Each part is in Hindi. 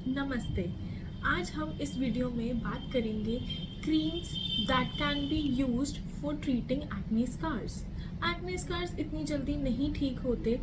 नमस्ते। आज हम इस वीडियो में बात करेंगे creams that can be used for treating acne scars. Acne scars इतनी जल्दी नहीं ठीक होते,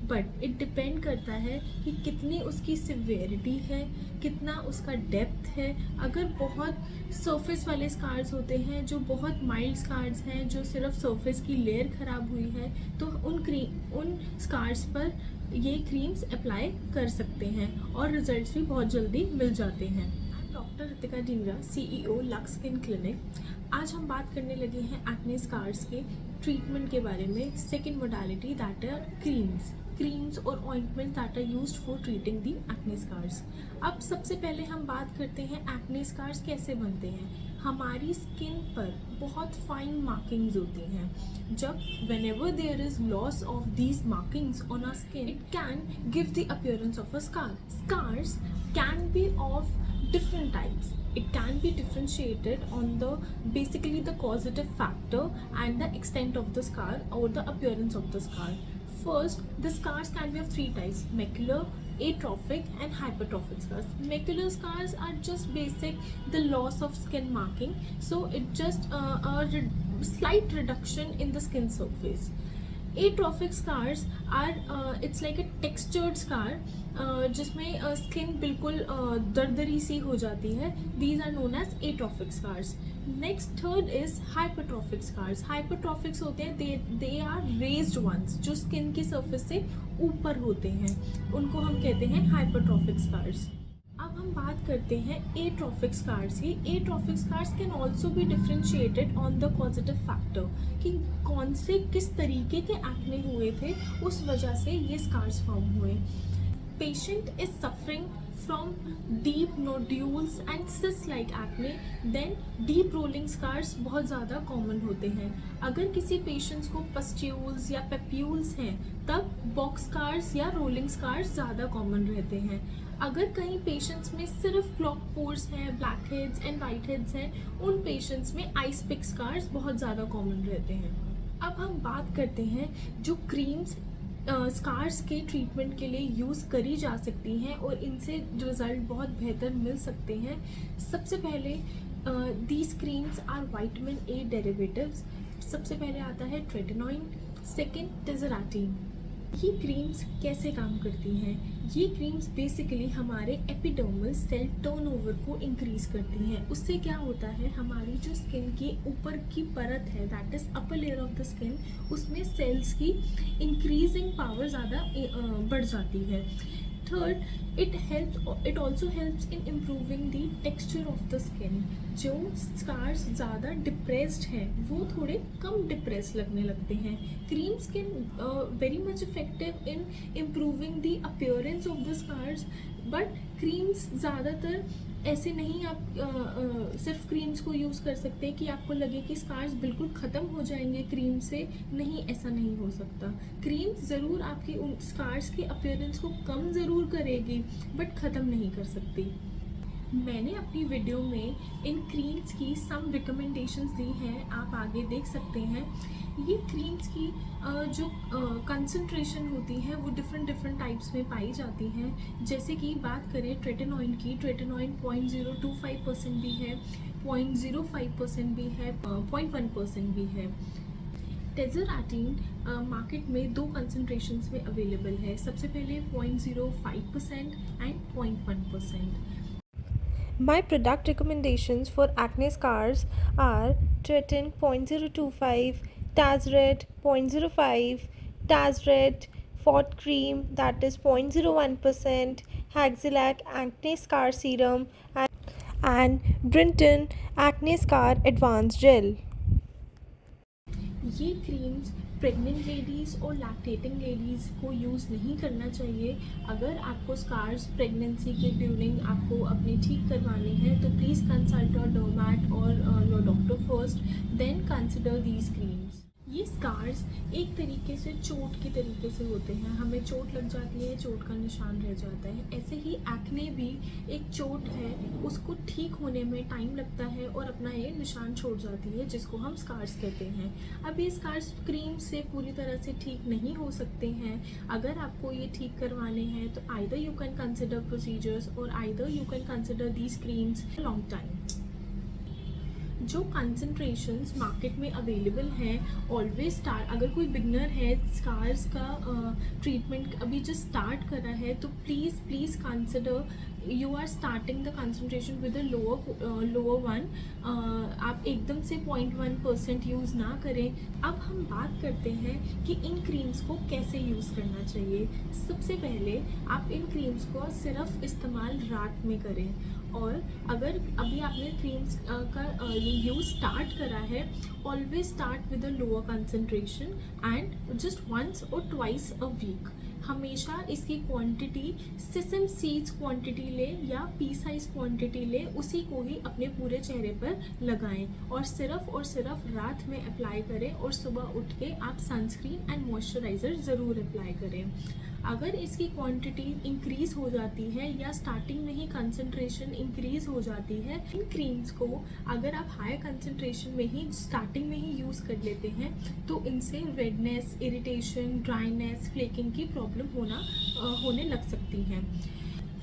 बट इट डिपेंड करता है कि कितनी उसकी सिवियरिटी है, कितना उसका डेप्थ है। अगर बहुत सरफेस वाले स्कार्स होते हैं, जो बहुत माइल्ड स्कार्स हैं, जो सिर्फ सरफेस की लेयर ख़राब हुई है, तो उन स्कार्स पर ये क्रीम्स अप्लाई कर सकते हैं और रिजल्ट्स भी बहुत जल्दी मिल जाते हैं। Doctor Ritika Dhingra, CEO lux skin clinic. आज हम बात करने लगे हैं एक्ने स्कार्स के ट्रीटमेंट के बारे में। Second modality that are creams और ointment that are used for treating the acne scars. अब सबसे पहले हम बात करते हैं एक्ने स्कार्स कैसे बनते हैं। हमारी स्किन पर बहुत फाइन मार्किंग्स होती हैं। जब whenever there is loss of these markings on our skin, it can give the appearance of a scar. Scars can be of different types. It can be differentiated on the basically the causative factor and the extent of the scar or the appearance of the scar. First, the scars can be of three types: macular, atrophic and hypertrophic scars. Macular scars are just basic the loss of skin marking, so it just slight reduction in the skin surface. Atrophic scars are it's like a textured scar जिसमें स्किन बिल्कुल दरदरी सी हो जाती है. These are known as atrophic scars. Next third is hypertrophic scars. Hypertrophics होते हैं, दे आर रेज्ड वंस, जो स्किन की सरफेस से ऊपर होते हैं, उनको हम कहते हैं हाइपरट्रॉफिक स्कार्स. अब हम बात करते हैं एट्रॉफिक स्कार्स की. Atrophic scars can also be differentiated on the causative factor, कि कौन से किस तरीके के एक्ने हुए थे, उस वजह से ये स्कार्स फॉर्म हुए. Patient is suffering from deep nodules and cyst like acne, then deep rolling scars बहुत ज़्यादा कॉमन होते हैं. अगर किसी पेशेंट्स को पस्ट्यूल्स या पेप्यूल्स हैं, तब बॉक्स स्कार्स या रोलिंग स्कार्स ज़्यादा कॉमन रहते हैं. अगर कहीं पेशेंट्स में सिर्फ क्लॉग पोर्स हैं, black heads and white heads हैं, उन पेशेंट्स में आइस पिक स्कार्स बहुत ज़्यादा कॉमन रहते हैं. अब हम बात करते हैं जो क्रीम्स स्कार्स के ट्रीटमेंट के लिए यूज़ करी जा सकती हैं और इनसे रिज़ल्ट बहुत बेहतर मिल सकते हैं. सबसे पहले these creams are vitamin A derivatives. सबसे पहले आता है ट्रेटिनॉइन, सेकेंड टिज़राटीन. ये क्रीम्स कैसे काम करती हैं? ये क्रीम्स बेसिकली हमारे एपिडर्मल सेल टर्नओवर को इंक्रीज करती हैं. उससे क्या होता है, हमारी जो स्किन की ऊपर की परत है, that is upper layer of the skin, उसमें सेल्स की इंक्रीजिंग पावर ज़्यादा बढ़ जाती है. Third, it also helps in improving the texture of the skin. जो स्कार्स ज़्यादा डिप्रेस्ड हैं, वो थोड़े कम डिप्रेस लगने लगते हैं. Creams can very much effective in improving the appearance of the scars, but creams ज़्यादातर ऐसे नहीं आप सिर्फ क्रीम्स को यूज़ कर सकते हैं कि आपको लगे कि स्कार्स बिल्कुल ख़त्म हो जाएंगे क्रीम से. नहीं, ऐसा नहीं हो सकता. क्रीम ज़रूर आपकी उन स्कार्स के अपीयरेंस को कम ज़रूर करेगी, बट ख़त्म नहीं कर सकती. मैंने अपनी वीडियो में इन क्रीम्स की सम रिकमेंडेशंस दी हैं, आप आगे देख सकते हैं. ये क्रीम्स की जो कंसंट्रेशन होती है वो डिफरेंट टाइप्स में पाई जाती हैं. जैसे कि बात करें ट्रेटिनॉइन की, ट्रेटिनॉइन 0.025% भी है, 0.05% भी है, 0.1% भी है. टेज़राटीन मार्केट में दो कंसंट्रेशंस में अवेलेबल है. सबसे पहले 0.05% and 0.1%. My product recommendations for acne scars are Tretin 0.025, Tazred 0.05, Tazred Fort Cream that is 0.01%, Haxilac Acne Scar Serum and Brinton Acne Scar Advanced Gel. ये क्रीम्स प्रेग्नेंट लेडीज़ और लैक्टेटिंग लेडीज़ को यूज़ नहीं करना चाहिए. अगर आपको स्कार्स प्रेगनेंसी के ड्यूरिंग आपको अपने ठीक करवाने हैं, तो प्लीज़ कंसल्ट योर डर्मैट और your doctor first, then consider these creams. ये स्कार्स एक तरीके से चोट की तरीके से होते हैं, हमें चोट लग जाती है, चोट का निशान रह जाता है। ऐसे ही एक्ने भी एक चोट है, उसको ठीक होने में टाइम लगता है और अपना ये निशान छोड़ जाती है, जिसको हम स्कार्स कहते हैं। अब ये स्कार्स क्रीम से पूरी तरह से ठीक नहीं हो सकते हैं। अगर आपको ये ठीक करवाने हैं तो either you can consider procedures और either you can consider these creams long time. जो कंसंट्रेशंस मार्केट में अवेलेबल हैं, ऑलवेज स्टार्ट, अगर कोई बिगनर है स्कार्स का ट्रीटमेंट अभी जस्ट स्टार्ट करा है, तो please consider you are starting the concentration with a lower one. आप एकदम से 0.1% यूज़ ना करें। अब हम बात करते हैं कि इन क्रीम्स को कैसे यूज़ करना चाहिए। सबसे पहले आप इन क्रीम्स को सिर्फ इस्तेमाल रात में करें, और अगर अभी आपने क्रीम्स का ये यूज़ स्टार्ट करा है, always start with a lower concentration and just once और ट्वाइस अ वीक। हमेशा इसकी क्वांटिटी सेसम सीड्स क्वांटिटी ले या पी साइज क्वांटिटी ले, उसी को ही अपने पूरे चेहरे पर लगाएं और सिर्फ रात में अप्लाई करें, और सुबह उठ के आप सनस्क्रीन एंड मॉइस्चराइज़र ज़रूर अप्लाई करें। अगर इसकी क्वांटिटी इंक्रीज़ हो जाती है या स्टार्टिंग में ही कंसंट्रेशन इंक्रीज़ हो जाती है, इन क्रीम्स को अगर आप हाई कंसंट्रेशन में ही स्टार्टिंग में ही यूज़ कर लेते हैं, तो इनसे रेडनेस, इरिटेशन, ड्राइनेस, फ्लेकिंग की प्रॉब्लम होने लग सकती है।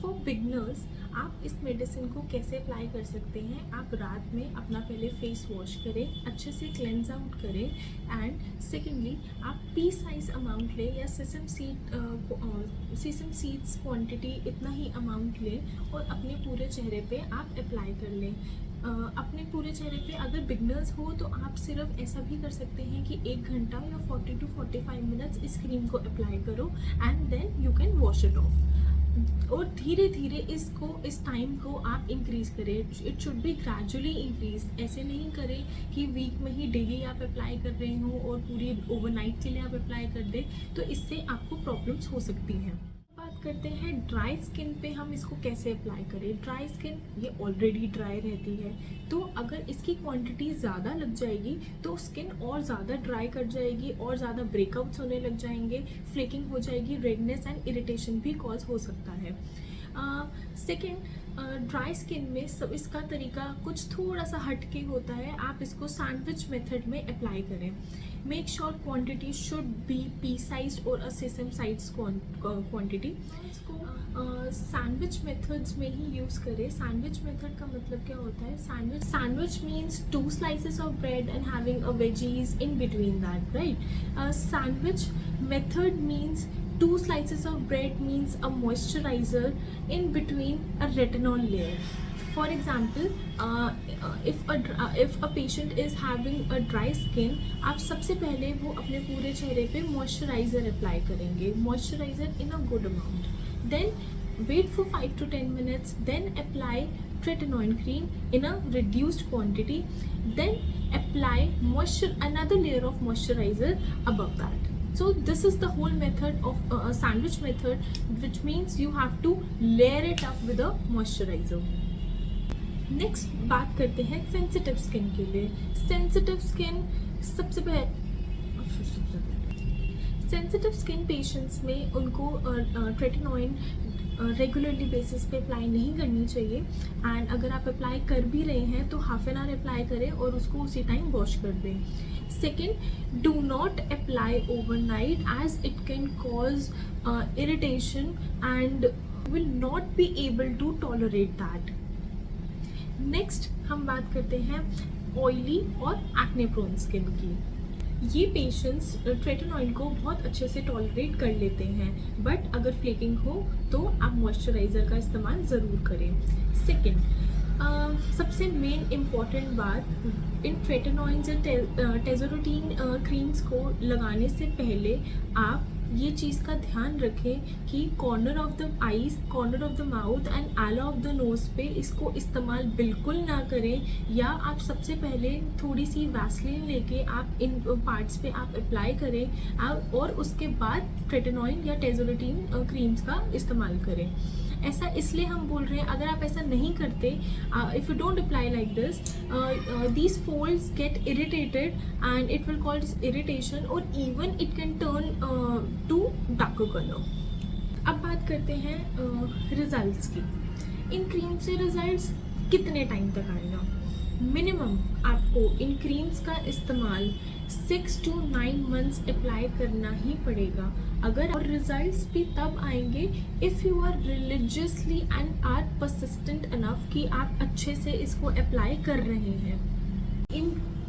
फॉर बिगनर्स, आप इस मेडिसिन को कैसे अप्लाई कर सकते हैं। आप रात में अपना पहले फेस वॉश करें, अच्छे से क्लेंज आउट करें, एंड सेकेंडली आप पी साइज अमाउंट लें या सेसम सीड्स क्वांटिटी इतना ही अमाउंट लें और अपने पूरे चेहरे पे आप अप्लाई कर लें। अपने पूरे चेहरे पे अगर बिगनर्स हो तो आप सिर्फ ऐसा भी कर सकते हैं कि 1 घंटा या 40 to 45 मिनट्स इस क्रीम को अप्लाई करो and then you can wash it off, और धीरे धीरे इस टाइम को आप इंक्रीज़ करें। It should be gradually increase. ऐसे नहीं करें कि वीक में ही डेली आप अप्लाई कर रहे हो और पूरी ओवरनाइट के लिए आप अप्लाई कर दें, तो इससे आपको प्रॉब्लम्स हो सकती हैं। बात करते हैं ड्राई स्किन पे हम इसको कैसे अप्लाई करें। ड्राई स्किन ये ऑलरेडी ड्राई रहती है, तो अगर इसकी क्वांटिटी ज़्यादा लग जाएगी तो स्किन और ज़्यादा ड्राई कर जाएगी और ज़्यादा ब्रेकआउट्स होने लग जाएंगे, फ्लेकिंग हो जाएगी, रेडनेस एंड इरिटेशन भी कॉज हो सकता है। सेकेंड, ड्राई स्किन में सब इसका तरीका कुछ थोड़ा सा हटके होता है। आप इसको सैंडविच मेथड में अप्लाई करें। Make sure quantity should be P size और सेसम साइज क्वांटिटी। इसको सैंडविच मेथड्स में ही यूज़ करें। सैंडविच मेथड का मतलब क्या होता है? Sandwich means 2 slices of bread and having a veggies in between that, right? Sandwich method means 2 slices of bread means a moisturizer in between a retinol layer. For example, if a patient is having a dry skin, आप सबसे पहले वो अपने पूरे चेहरे पे मॉइस्चराइज़र अप्लाई करेंगे, moisturiser in a good amount, then wait for 5 to 10 minutes, then apply tretinoin cream in a reduced quantity, then apply another layer of moisturizer above that. So this is the whole method of a sandwich method, which means you have to layer it up with a moisturizer. Next बात करते हैं सेंसिटिव स्किन के लिए। सेंसिटिव स्किन सबसे पहले सेंसिटिव स्किन पेशेंट्स में उनको ट्रेटिनोइन रेगुलरली बेसिस पे अप्लाई नहीं करनी चाहिए, एंड अगर आप अप्लाई कर भी रहे हैं तो हाफ एन आवर अप्लाई करें और उसको उसी टाइम वॉश कर दें। Second, do not apply overnight as it can cause irritation and will not be able to tolerate that. Next हम बात करते हैं ऑयली और एक्ने प्रोन स्किन की। ये पेशेंट्स ट्रेटिनोइन को बहुत अच्छे से टॉलरेट कर लेते हैं, बट अगर फ्लेकिंग हो तो आप मॉइस्चराइज़र का इस्तेमाल ज़रूर करें। सेकेंड, सबसे मेन इम्पॉर्टेंट बात, इन ट्रेटिनोइन्स एंड टेज़ोरोटीन क्रीम्स को लगाने से पहले आप ये चीज़ का ध्यान रखें कि corner of the eyes, corner of the mouth and आला ऑफ द नोज़ पे इसको इस्तेमाल बिल्कुल ना करें, या आप सबसे पहले थोड़ी सी वैसलीन लेके आप इन पार्ट्स पे आप अप्लाई करें और उसके बाद ट्रेटिनोइन या टेज़ोरोटीन क्रीम्स का इस्तेमाल करें। ऐसा इसलिए हम बोल रहे हैं, अगर आप ऐसा नहीं करते, if you don't apply like this, these folds get irritated and it will cause irritation or even it can turn to darker color. अब बात करते हैं रिजल्ट्स की। इन क्रीम से रिजल्ट्स कितने टाइम तक आएगा? मिनिमम आपको इन क्रीम्स का इस्तेमाल 6 to 9 मंथ्स अप्लाई करना ही पड़ेगा। अगर और रिजल्ट्स भी तब आएंगे if you are religiously and are persistent enough कि आप अच्छे से इसको अप्लाई कर रहे हैं।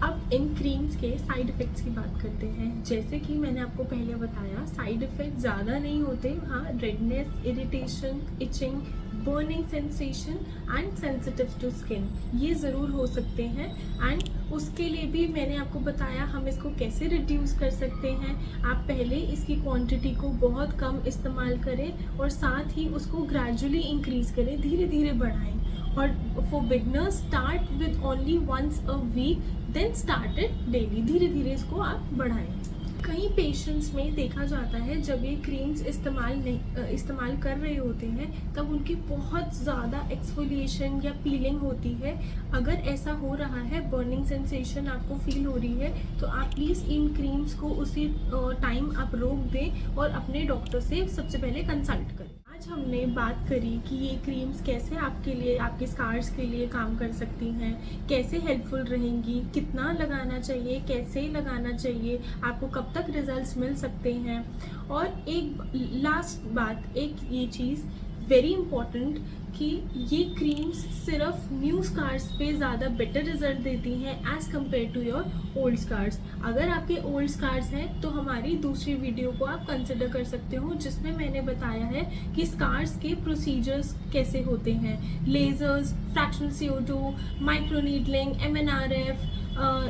अब इन क्रीम्स के साइड इफ़ेक्ट्स की बात करते हैं। जैसे कि मैंने आपको पहले बताया, साइड इफ़ेक्ट ज़्यादा नहीं होते। हाँ, redness, irritation, itching, burning sensation and sensitive to skin ये ज़रूर हो सकते हैं। एंड उसके लिए भी मैंने आपको बताया हम इसको कैसे रिड्यूस कर सकते हैं। आप पहले इसकी क्वांटिटी को बहुत कम इस्तेमाल करें और साथ ही उसको ग्रेजुअली इंक्रीज़ करें, धीरे धीरे बढ़ाएं। और for beginners start with only once a week, then start it daily. धीरे धीरे इसको आप बढ़ाएं। कई पेशेंट्स में देखा जाता है जब ये क्रीम्स इस्तेमाल कर रहे होते हैं तब उनकी बहुत ज़्यादा एक्सफोलिएशन या पीलिंग होती है। अगर ऐसा हो रहा है, बर्निंग सेंसेशन आपको फील हो रही है, तो आप प्लीज़ इन क्रीम्स को उसी टाइम आप रोक दें और अपने डॉक्टर से सबसे पहले कंसल्ट करें। आज हमने बात करी कि ये क्रीम्स कैसे आपके लिए, आपके स्कार्स के लिए काम कर सकती हैं, कैसे हेल्पफुल रहेंगी, कितना लगाना चाहिए, कैसे लगाना चाहिए, आपको कब तक रिजल्ट्स मिल सकते हैं। और एक लास्ट बात, एक ये चीज़ वेरी इम्पॉर्टेंट कि ये क्रीम्स सिर्फ न्यू स्कार्स पे ज़्यादा बेटर रिजल्ट देती हैं as compare to your old scars. अगर आपके ओल्ड स्कार्स हैं तो हमारी दूसरी वीडियो को आप कंसिडर कर सकते हो, जिसमें मैंने बताया है कि स्कार्स के प्रोसीजर्स कैसे होते हैं, lasers, fractional CO2, microneedling, MNRF,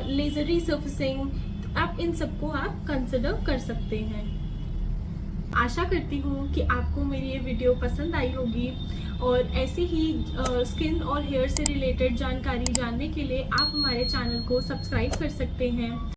laser रीसर्फेसिंग। आप इन सबको आप कंसिडर कर सकते हैं। आशा करती हूँ कि आपको मेरी ये वीडियो पसंद आई होगी और ऐसे ही स्किन और हेयर से रिलेटेड जानकारी जानने के लिए आप हमारे चैनल को सब्सक्राइब कर सकते हैं।